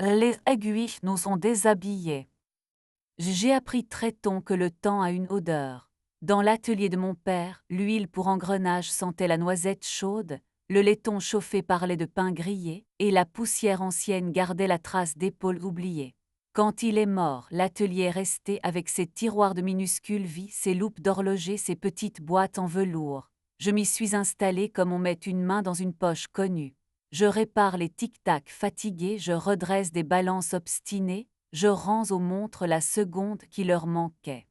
Les aiguilles nous sont déshabillées. J'ai appris très tôt que le temps a une odeur. Dans l'atelier de mon père, l'huile pour engrenage sentait la noisette chaude, le laiton chauffé parlait de pain grillé, et la poussière ancienne gardait la trace d'épaules oubliées. Quand il est mort, l'atelier est resté avec ses tiroirs de minuscules vis, ses loupes d'horloger, ses petites boîtes en velours. Je m'y suis installé comme on met une main dans une poche connue. Je répare les tic-tac fatigués, je redresse des balances obstinées, je rends aux montres la seconde qui leur manquait.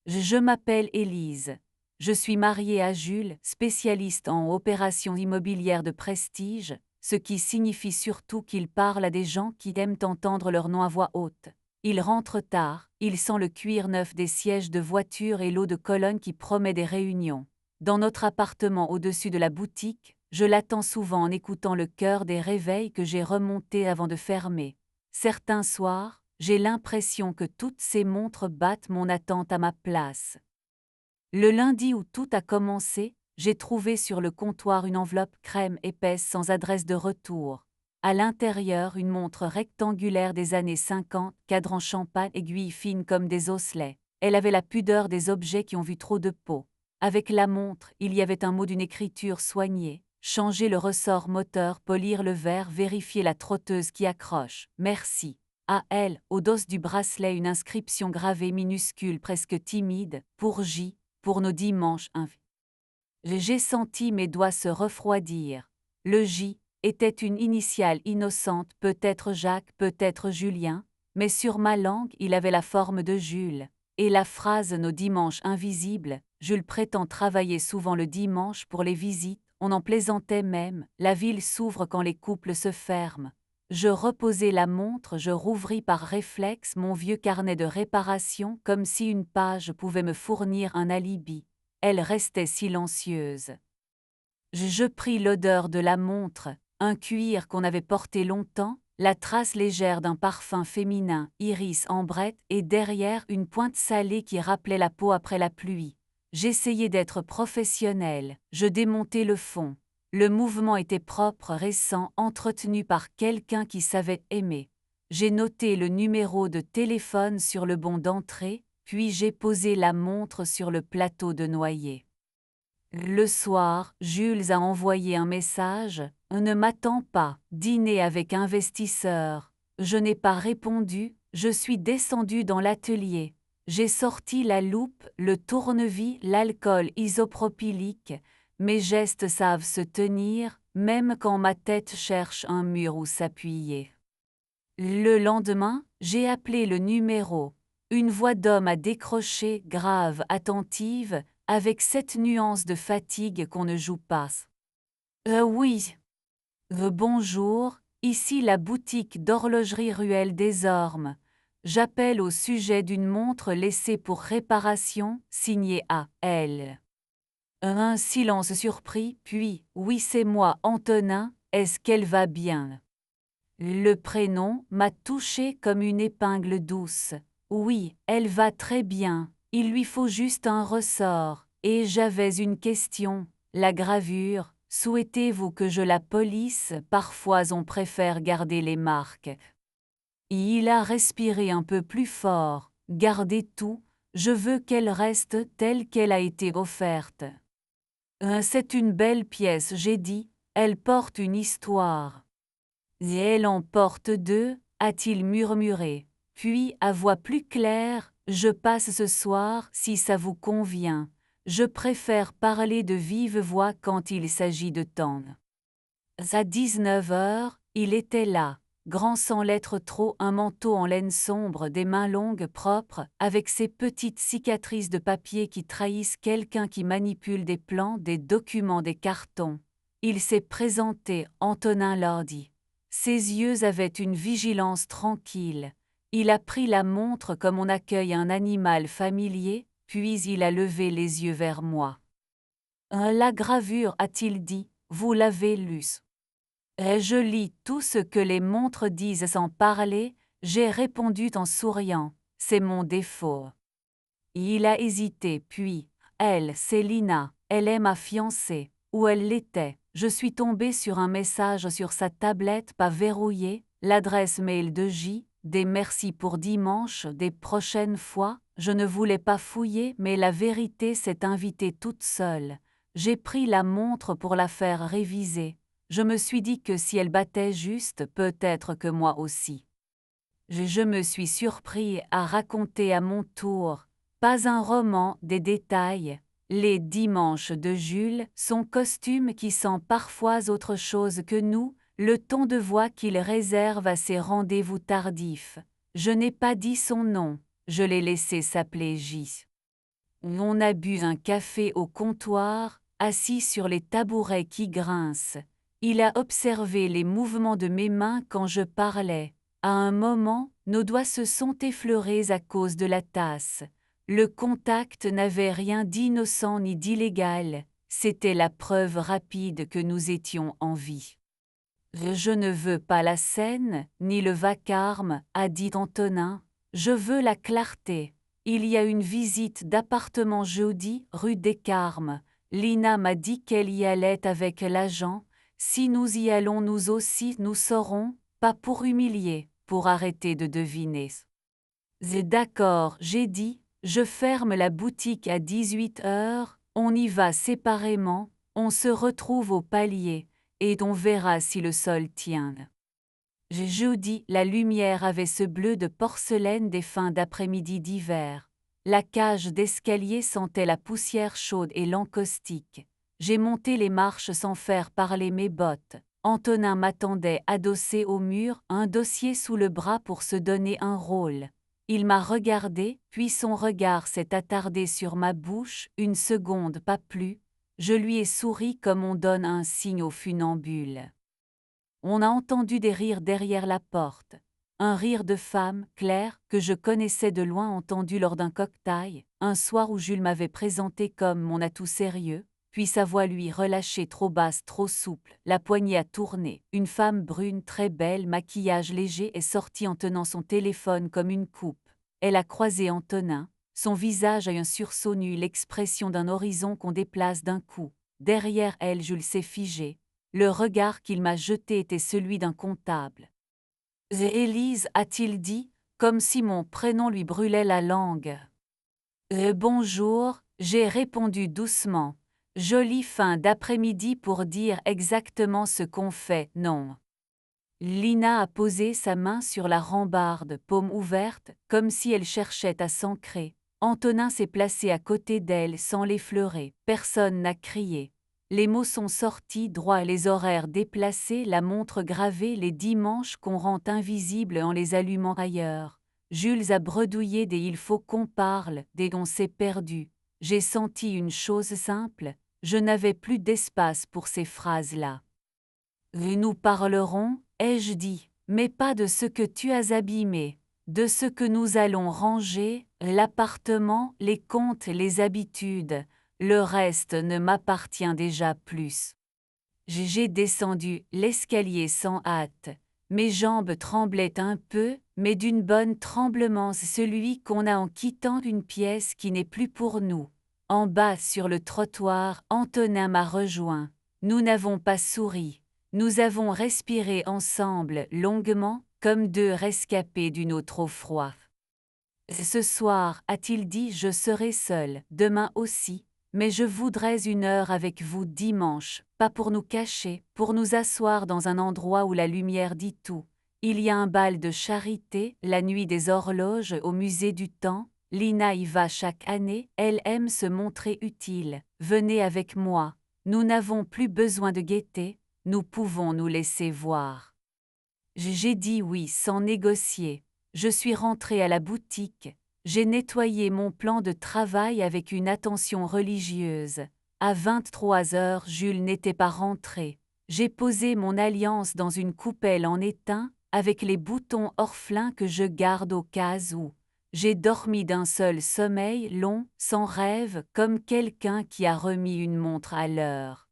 Je m'appelle Élise. Je suis mariée à Jules, spécialiste en opérations immobilières de prestige, ce qui signifie surtout qu'il parle à des gens qui aiment entendre leur nom à voix haute. Il rentre tard, il sent le cuir neuf des sièges de voiture et l'eau de Cologne qui promet des réunions. Dans notre appartement au-dessus de la boutique, je l'attends souvent en écoutant le chœur des réveils que j'ai remontés avant de fermer. Certains soirs, j'ai l'impression que toutes ces montres battent mon attente à ma place. Le lundi où tout a commencé, j'ai trouvé sur le comptoir une enveloppe crème épaisse sans adresse de retour. À l'intérieur, une montre rectangulaire des années 50, cadran champagne, aiguilles fines comme des osselets. Elle avait la pudeur des objets qui ont vu trop de peau. Avec la montre, il y avait un mot d'une écriture soignée. Changer le ressort moteur, polir le verre, vérifier la trotteuse qui accroche. Merci. À elle, au dos du bracelet, une inscription gravée minuscule, presque timide, pour J, pour nos dimanches invités. J'ai senti mes doigts se refroidir. Le J était une initiale innocente, peut-être Jacques, peut-être Julien, mais sur ma langue il avait la forme de Jules. Et la phrase nos dimanches invisibles, Jules prétend travailler souvent le dimanche pour les visites, on en plaisantait même, la ville s'ouvre quand les couples se ferment. Je reposai la montre, je rouvris par réflexe mon vieux carnet de réparation comme si une page pouvait me fournir un alibi. Elle restait silencieuse. Je pris l'odeur de la montre, un cuir qu'on avait porté longtemps, la trace légère d'un parfum féminin, iris ambrette, et derrière une pointe salée qui rappelait la peau après la pluie. J'essayais d'être professionnel, je démontais le fond. Le mouvement était propre, récent, entretenu par quelqu'un qui savait aimer. J'ai noté le numéro de téléphone sur le bon d'entrée, puis j'ai posé la montre sur le plateau de noyer. Le soir, Jules a envoyé un message « Ne m'attends pas, dîner avec investisseur ». Je n'ai pas répondu, je suis descendu dans l'atelier. J'ai sorti la loupe, le tournevis, l'alcool isopropylique. Mes gestes savent se tenir, même quand ma tête cherche un mur où s'appuyer. Le lendemain, j'ai appelé le numéro. Une voix d'homme a décroché, grave, attentive, avec cette nuance de fatigue qu'on ne joue pas. Oui. Bonjour, ici la boutique d'horlogerie Ruelle des Ormes. J'appelle au sujet d'une montre laissée pour réparation, signée A. L. Un silence surpris, puis « Oui, c'est moi, Antonin, est-ce qu'elle va bien ?» Le prénom m'a touché comme une épingle douce. Oui, elle va très bien, il lui faut juste un ressort. Et j'avais une question, la gravure, souhaitez-vous que je la polisse? Parfois on préfère garder les marques. Il a respiré un peu plus fort, gardez tout, je veux qu'elle reste telle qu'elle a été offerte. C'est une belle pièce, j'ai dit, elle porte une histoire. Et elle en porte deux, a-t-il murmuré. Puis, à voix plus claire, je passe ce soir, si ça vous convient. Je préfère parler de vive voix quand il s'agit de temps. À 19 heures, il était là, grand sans lettres trop, un manteau en laine sombre, des mains longues propres, avec ses petites cicatrices de papier qui trahissent quelqu'un qui manipule des plans, des documents, des cartons. Il s'est présenté, Antonin Lordi. Ses yeux avaient une vigilance tranquille. Il a pris la montre comme on accueille un animal familier, puis il a levé les yeux vers moi. La gravure, a-t-il dit, vous l'avez lue. Et je lis tout ce que les montres disent sans parler, j'ai répondu en souriant, c'est mon défaut. Il a hésité, puis, elle, c'est Lina, elle est ma fiancée, ou elle l'était. Je suis tombée sur un message sur sa tablette pas verrouillée, l'adresse mail de J, des merci pour dimanche, des prochaines fois, je ne voulais pas fouiller mais la vérité s'est invitée toute seule. J'ai pris la montre pour la faire réviser. Je me suis dit que si elle battait juste, peut-être que moi aussi. Je me suis surpris à raconter à mon tour, pas un roman, des détails, les dimanches de Jules, son costume qui sent parfois autre chose que nous, le ton de voix qu'il réserve à ses rendez-vous tardifs. Je n'ai pas dit son nom, je l'ai laissé s'appeler J. On a bu un café au comptoir, assis sur les tabourets qui grincent. Il a observé les mouvements de mes mains quand je parlais. À un moment, nos doigts se sont effleurés à cause de la tasse. Le contact n'avait rien d'innocent ni d'illégal, c'était la preuve rapide que nous étions en vie. Je ne veux pas la scène, ni le vacarme, a dit Antonin, je veux la clarté. Il y a une visite d'appartement jeudi, rue des Carmes. Lina m'a dit qu'elle y allait avec l'agent. Si nous y allons nous aussi, nous saurons, pas pour humilier, pour arrêter de deviner. C'est d'accord, j'ai dit, je ferme la boutique à 18 heures, on y va séparément, on se retrouve au palier, et on verra si le sol tient. Jeudi, la lumière avait ce bleu de porcelaine des fins d'après-midi d'hiver. La cage d'escalier sentait la poussière chaude et l'encaustique. J'ai monté les marches sans faire parler mes bottes. Antonin m'attendait adossé au mur, un dossier sous le bras pour se donner un rôle. Il m'a regardé, puis son regard s'est attardé sur ma bouche, une seconde pas plus. Je lui ai souri comme on donne un signe au funambule. On a entendu des rires derrière la porte. Un rire de femme, Claire, que je connaissais de loin entendu lors d'un cocktail, un soir où Jules m'avait présenté comme mon atout sérieux, puis sa voix lui relâchée trop basse, trop souple, la poignée a tourné. Une femme brune très belle, maquillage léger est sortie en tenant son téléphone comme une coupe. Elle a croisé Antonin, son visage a un sursaut nu, l'expression d'un horizon qu'on déplace d'un coup. Derrière elle, Jules s'est figé. Le regard qu'il m'a jeté était celui d'un comptable. « Élise, a-t-il dit, comme si mon prénom lui brûlait la langue. « Bonjour », j'ai répondu doucement. Jolie fin d'après-midi pour dire exactement ce qu'on fait, non. Lina a posé sa main sur la rambarde, paume ouverte, comme si elle cherchait à s'ancrer. Antonin s'est placé à côté d'elle sans l'effleurer. Personne n'a crié. Les mots sont sortis droits, les horaires déplacés, la montre gravée, les dimanches qu'on rend invisibles en les allumant ailleurs. Jules a bredouillé des « il faut qu'on parle », des « on s'est perdu ». J'ai senti une chose simple, je n'avais plus d'espace pour ces phrases-là. « Nous parlerons », ai-je dit, mais pas de ce que tu as abîmé, de ce que nous allons ranger, l'appartement, les comptes, les habitudes. Le reste ne m'appartient déjà plus. J'ai descendu l'escalier sans hâte. Mes jambes tremblaient un peu, mais d'une bonne tremblement, celui qu'on a en quittant une pièce qui n'est plus pour nous. En bas sur le trottoir, Antonin m'a rejoint. Nous n'avons pas souri. Nous avons respiré ensemble, longuement, comme deux rescapés d'une eau trop froide. Ce soir, a-t-il dit, je serai seul, demain aussi. Mais je voudrais une heure avec vous dimanche, pas pour nous cacher, pour nous asseoir dans un endroit où la lumière dit tout. Il y a un bal de charité, la nuit des horloges au musée du temps. Lina y va chaque année, elle aime se montrer utile. Venez avec moi. Nous n'avons plus besoin de gaieté, nous pouvons nous laisser voir. J'ai dit oui sans négocier. Je suis rentrée à la boutique. J'ai nettoyé mon plan de travail avec une attention religieuse. À 23 heures, Jules n'était pas rentré. J'ai posé mon alliance dans une coupelle en étain, avec les boutons orphelins que je garde au cas où. J'ai dormi d'un seul sommeil long, sans rêve, comme quelqu'un qui a remis une montre à l'heure.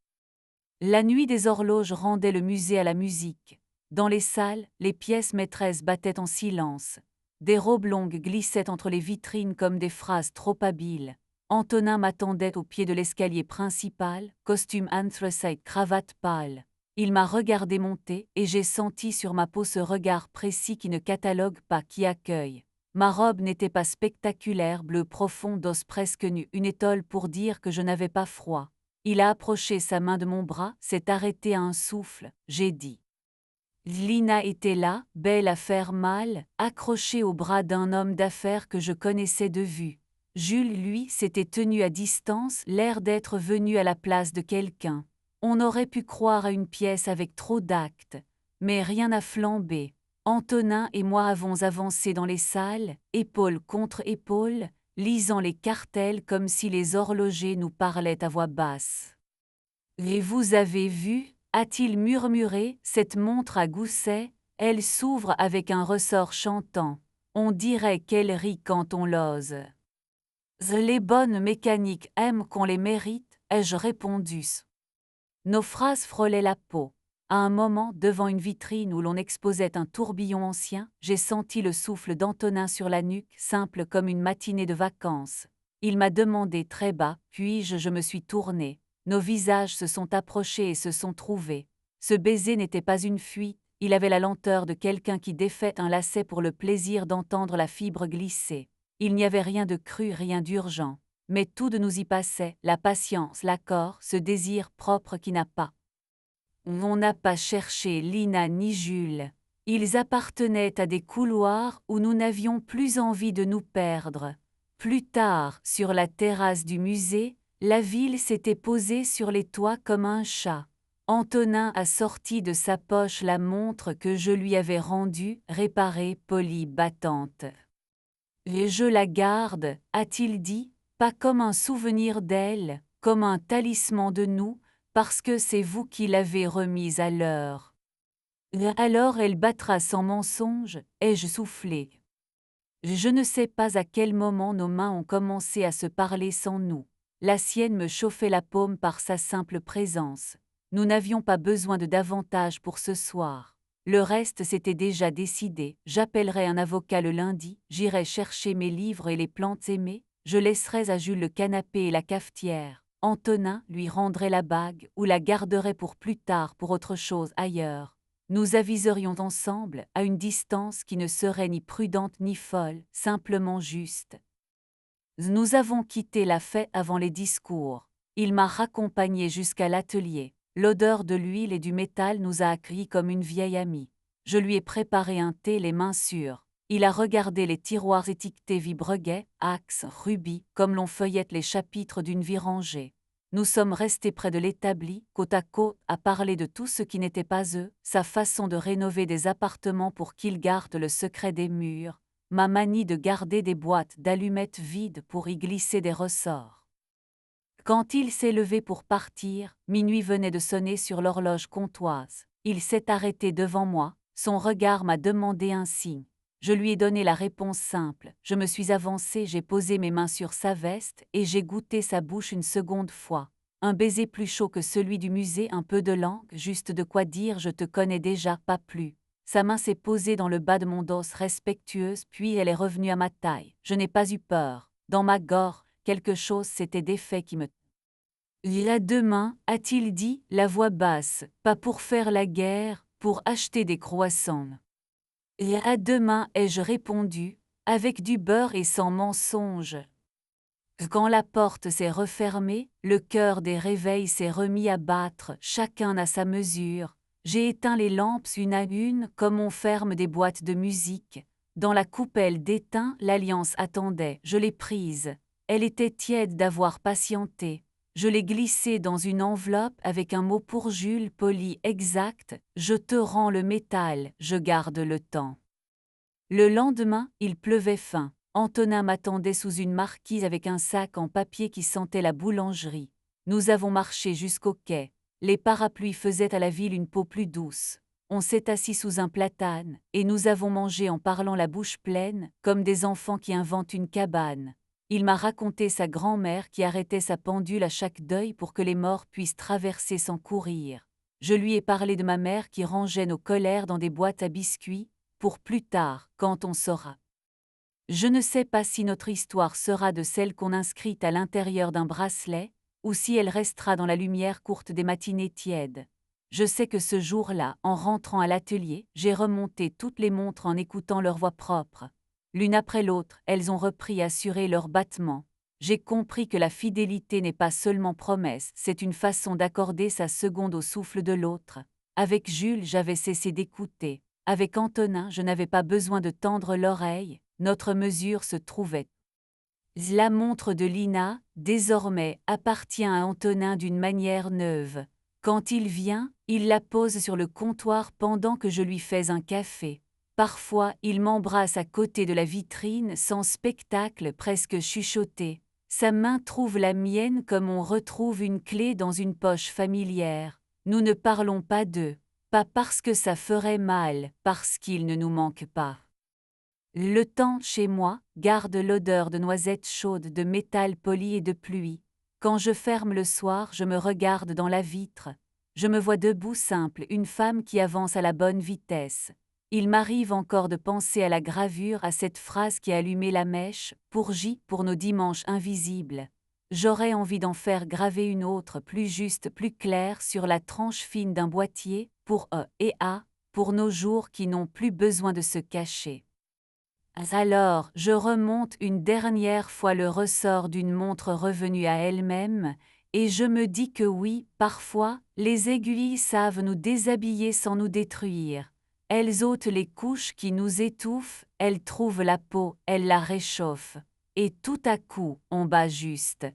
La nuit des horloges rendait le musée à la musique. Dans les salles, les pièces maîtresses battaient en silence. Des robes longues glissaient entre les vitrines comme des phrases trop habiles. Antonin m'attendait au pied de l'escalier principal, costume anthracite, cravate pâle. Il m'a regardé monter et j'ai senti sur ma peau ce regard précis qui ne catalogue pas, qui accueille. Ma robe n'était pas spectaculaire, bleu profond, d'os presque nu, une étole pour dire que je n'avais pas froid. Il a approché sa main de mon bras, s'est arrêté à un souffle, j'ai dit. Lina était là, belle à faire mal, accrochée au bras d'un homme d'affaires que je connaissais de vue. Jules, lui, s'était tenu à distance, l'air d'être venu à la place de quelqu'un. On aurait pu croire à une pièce avec trop d'actes, mais rien n'a flambé. Antonin et moi avons avancé dans les salles, épaule contre épaule, lisant les cartels comme si les horlogers nous parlaient à voix basse. Et vous avez vu, a-t-il murmuré, cette montre à gousset, elle s'ouvre avec un ressort chantant. On dirait qu'elle rit quand on l'ose. Les bonnes mécaniques aiment qu'on les mérite, ai-je répondu. Nos phrases frôlaient la peau. À un moment, devant une vitrine où l'on exposait un tourbillon ancien, j'ai senti le souffle d'Antonin sur la nuque, simple comme une matinée de vacances. Il m'a demandé très bas, puis je me suis tournée. Nos visages se sont approchés et se sont trouvés. Ce baiser n'était pas une fuite, il avait la lenteur de quelqu'un qui défait un lacet pour le plaisir d'entendre la fibre glisser. Il n'y avait rien de cru, rien d'urgent. Mais tout de nous y passait, la patience, l'accord, ce désir propre qui n'a pas. On n'a pas cherché Lina ni Jules. Ils appartenaient à des couloirs où nous n'avions plus envie de nous perdre. Plus tard, sur la terrasse du musée, la ville s'était posée sur les toits comme un chat. Antonin a sorti de sa poche la montre que je lui avais rendue, réparée, polie, battante. Et je la garde, a-t-il dit, pas comme un souvenir d'elle, comme un talisman de nous, parce que c'est vous qui l'avez remise à l'heure. Alors elle battra sans mensonge, ai-je soufflé. Je ne sais pas à quel moment nos mains ont commencé à se parler sans nous. La sienne me chauffait la paume par sa simple présence. Nous n'avions pas besoin de davantage pour ce soir. Le reste s'était déjà décidé. J'appellerai un avocat le lundi, j'irai chercher mes livres et les plantes aimées, je laisserai à Jules le canapé et la cafetière. Antonin lui rendrait la bague ou la garderait pour plus tard pour autre chose ailleurs. Nous aviserions ensemble, à une distance qui ne serait ni prudente ni folle, simplement juste. Nous avons quitté la fête avant les discours. Il m'a raccompagné jusqu'à l'atelier. L'odeur de l'huile et du métal nous a accueillis comme une vieille amie. Je lui ai préparé un thé les mains sûres. Il a regardé les tiroirs étiquetés Vibreguet, Axe, Rubis, comme l'on feuillette les chapitres d'une vie rangée. Nous sommes restés près de l'établi, côte à côte, à parler de tout ce qui n'était pas eux, sa façon de rénover des appartements pour qu'ils gardent le secret des murs, ma manie de garder des boîtes d'allumettes vides pour y glisser des ressorts. Quand il s'est levé pour partir, minuit venait de sonner sur l'horloge comtoise. Il s'est arrêté devant moi, son regard m'a demandé un signe. Je lui ai donné la réponse simple. Je me suis avancée, j'ai posé mes mains sur sa veste et j'ai goûté sa bouche une seconde fois. Un baiser plus chaud que celui du musée, un peu de langue, juste de quoi dire je te connais déjà, pas plus. Sa main s'est posée dans le bas de mon dos respectueuse, puis elle est revenue à ma taille. Je n'ai pas eu peur. Dans ma gorge, quelque chose s'était défait qui me... Il a deux mains, a-t-il dit, la voix basse, pas pour faire la guerre, pour acheter des croissants. Et à deux mains ai-je répondu, avec du beurre et sans mensonge. Quand la porte s'est refermée, le cœur des réveils s'est remis à battre, chacun à sa mesure. J'ai éteint les lampes une à une comme on ferme des boîtes de musique. Dans la coupelle d'étain, l'alliance attendait, je l'ai prise. Elle était tiède d'avoir patienté. Je l'ai glissée dans une enveloppe avec un mot pour Jules poli exact, je te rends le métal, je garde le temps. Le lendemain, il pleuvait fin. Antonin m'attendait sous une marquise avec un sac en papier qui sentait la boulangerie. Nous avons marché jusqu'au quai. Les parapluies faisaient à la ville une peau plus douce. On s'est assis sous un platane, et nous avons mangé en parlant la bouche pleine, comme des enfants qui inventent une cabane. Il m'a raconté sa grand-mère qui arrêtait sa pendule à chaque deuil pour que les morts puissent traverser sans courir. Je lui ai parlé de ma mère qui rangeait nos colères dans des boîtes à biscuits, pour plus tard, quand on saura. Je ne sais pas si notre histoire sera de celle qu'on inscrit à l'intérieur d'un bracelet, ou si elle restera dans la lumière courte des matinées tièdes. Je sais que ce jour-là, en rentrant à l'atelier, j'ai remonté toutes les montres en écoutant leur voix propre. L'une après l'autre, elles ont repris à assurer leur battement. J'ai compris que la fidélité n'est pas seulement promesse, c'est une façon d'accorder sa seconde au souffle de l'autre. Avec Jules, j'avais cessé d'écouter. Avec Antonin, je n'avais pas besoin de tendre l'oreille, notre mesure se trouvait. La montre de Lina, désormais, appartient à Antonin d'une manière neuve. Quand il vient, il la pose sur le comptoir pendant que je lui fais un café. Parfois, il m'embrasse à côté de la vitrine sans spectacle, presque chuchoté. Sa main trouve la mienne comme on retrouve une clé dans une poche familière. Nous ne parlons pas d'eux, pas parce que ça ferait mal, parce qu'il ne nous manque pas. Le temps, chez moi, garde l'odeur de noisettes chaudes, de métal poli et de pluie. Quand je ferme le soir, je me regarde dans la vitre. Je me vois debout simple, une femme qui avance à la bonne vitesse. Il m'arrive encore de penser à la gravure, à cette phrase qui a allumé la mèche, pour J, pour nos dimanches invisibles. J'aurais envie d'en faire graver une autre, plus juste, plus claire, sur la tranche fine d'un boîtier, pour E et A, pour nos jours qui n'ont plus besoin de se cacher. Alors, je remonte une dernière fois le ressort d'une montre revenue à elle-même, et je me dis que oui, parfois, les aiguilles savent nous déshabiller sans nous détruire. Elles ôtent les couches qui nous étouffent, elles trouvent la peau, elles la réchauffent. Et tout à coup, on bat juste.